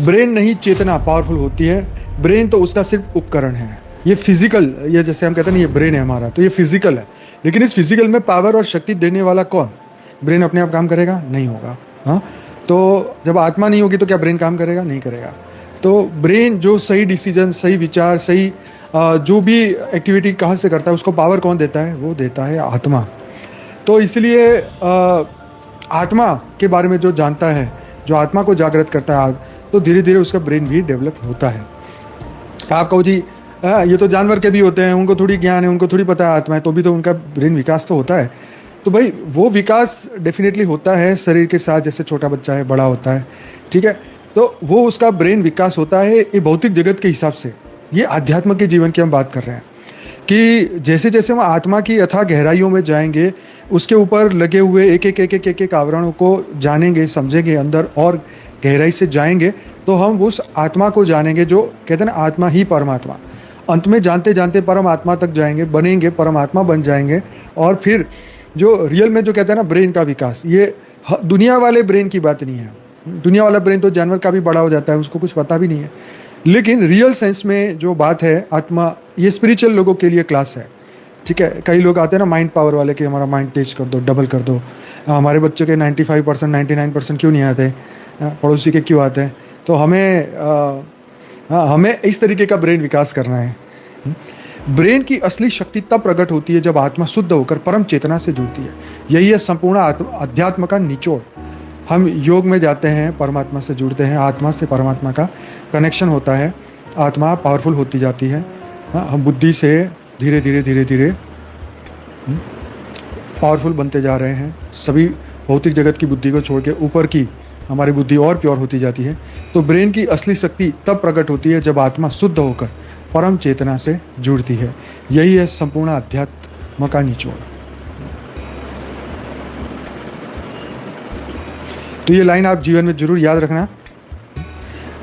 Brain नहीं चेतना powerful होती है, ब्रेन तो उसका सिर्फ उपकरण है। ये फिजिकल, ये जैसे हम कहते हैं ना ये ब्रेन है हमारा, तो ये फिजिकल है, लेकिन इस फिजिकल में पावर और शक्ति देने वाला कौन? ब्रेन अपने आप काम करेगा? नहीं होगा। हाँ, तो जब आत्मा नहीं होगी तो क्या ब्रेन काम करेगा? नहीं करेगा। तो ब्रेन जो सही डिसीजन, सही विचार, सही जो भी एक्टिविटी कहाँ से करता है, उसको पावर कौन देता है? वो देता है आत्मा। तो इसलिए आत्मा के बारे में जो जानता है, जो आत्मा को जागृत करता है, तो धीरे धीरे उसका ब्रेन भी डेवलप होता है। आप कहो जी ये तो जानवर के भी होते हैं, उनको थोड़ी ज्ञान है, उनको थोड़ी पता है आत्मा है, तो भी तो उनका ब्रेन विकास तो होता है। तो भाई वो विकास डेफिनेटली होता है शरीर के साथ, जैसे छोटा बच्चा है बड़ा होता है, ठीक है, तो वो उसका ब्रेन विकास होता है ये भौतिक जगत के हिसाब से। ये आध्यात्म के जीवन की हम बात कर रहे हैं कि जैसे जैसे हम आत्मा की अथाह गहराइयों में जाएंगे, उसके ऊपर लगे हुए एक एक आवरणों को जानेंगे, समझेंगे, अंदर और गहराई से जाएंगे, तो हम उस आत्मा को जानेंगे जो कहते हैं ना आत्मा ही परमात्मा। अंत में जानते जानते परमात्मा तक जाएंगे, बनेंगे, परमात्मा बन जाएंगे। और फिर जो रियल में जो कहते हैं ना ब्रेन का विकास, ये दुनिया वाले ब्रेन की बात नहीं है। दुनिया वाला ब्रेन तो जानवर का भी बड़ा हो जाता है, उसको कुछ पता भी नहीं है। लेकिन रियल सेंस में जो बात है आत्मा, ये स्पिरिचुअल लोगों के लिए क्लास है, ठीक है। कई लोग आते हैं ना माइंड पावर वाले कि हमारा माइंड तेज कर दो, डबल कर दो। हमारे बच्चों के 95% 99% क्यों नहीं आते, पड़ोसी के क्यों आते हैं? तो हमें इस तरीके का ब्रेन विकास करना है। ब्रेन की असली शक्ति तब प्रकट होती है जब आत्मा शुद्ध होकर परम चेतना से जुड़ती है। यही है संपूर्ण अध्यात्म का निचोड़। हम योग में जाते हैं, परमात्मा से जुड़ते हैं, आत्मा से परमात्मा का कनेक्शन होता है, आत्मा पावरफुल होती जाती है। हम बुद्धि से धीरे धीरे धीरे धीरे पावरफुल बनते जा रहे हैं। सभी भौतिक जगत की बुद्धि को छोड़ के ऊपर की हमारी बुद्धि और प्योर होती जाती है। तो ब्रेन की असली शक्ति तब प्रकट होती है जब आत्मा शुद्ध होकर परम चेतना से जुड़ती है। यही है संपूर्ण अध्यात्म का निचोड़। तो ये लाइन आप जीवन में जरूर याद रखना।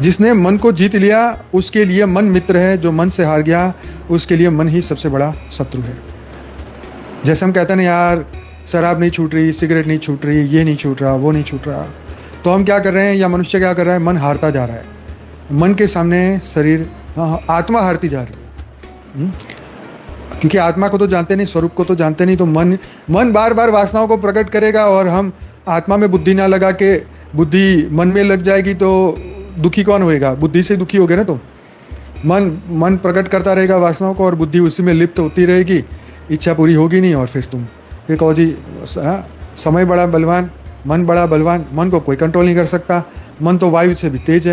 जिसने मन को जीत लिया उसके लिए मन मित्र है, जो मन से हार गया उसके लिए मन ही सबसे बड़ा शत्रु है। जैसे हम कहते हैं ना यार शराब नहीं छूट रही, सिगरेट नहीं छूट रही, ये नहीं छूट रहा, वो नहीं छूट रहा, तो हम क्या कर रहे हैं या मनुष्य क्या कर रहा है? मन हारता जा रहा है। मन के सामने शरीर, आत्मा हारती जा रही है। क्योंकि आत्मा को तो जानते नहीं, स्वरूप को तो जानते नहीं, तो मन बार बार वासनाओं को प्रकट करेगा। और हम आत्मा में बुद्धि ना लगा के बुद्धि मन में लग जाएगी तो दुखी कौन होएगा? बुद्धि से दुखी हो गए ना। तो मन प्रकट करता रहेगा वासनाओं को और बुद्धि उसी में लिप्त होती रहेगी, इच्छा पूरी होगी नहीं। और फिर कहो जी समय बड़ा बलवान, मन बड़ा बलवान, मन को कोई कंट्रोल नहीं कर सकता। मन तो वायु से भी तेज है।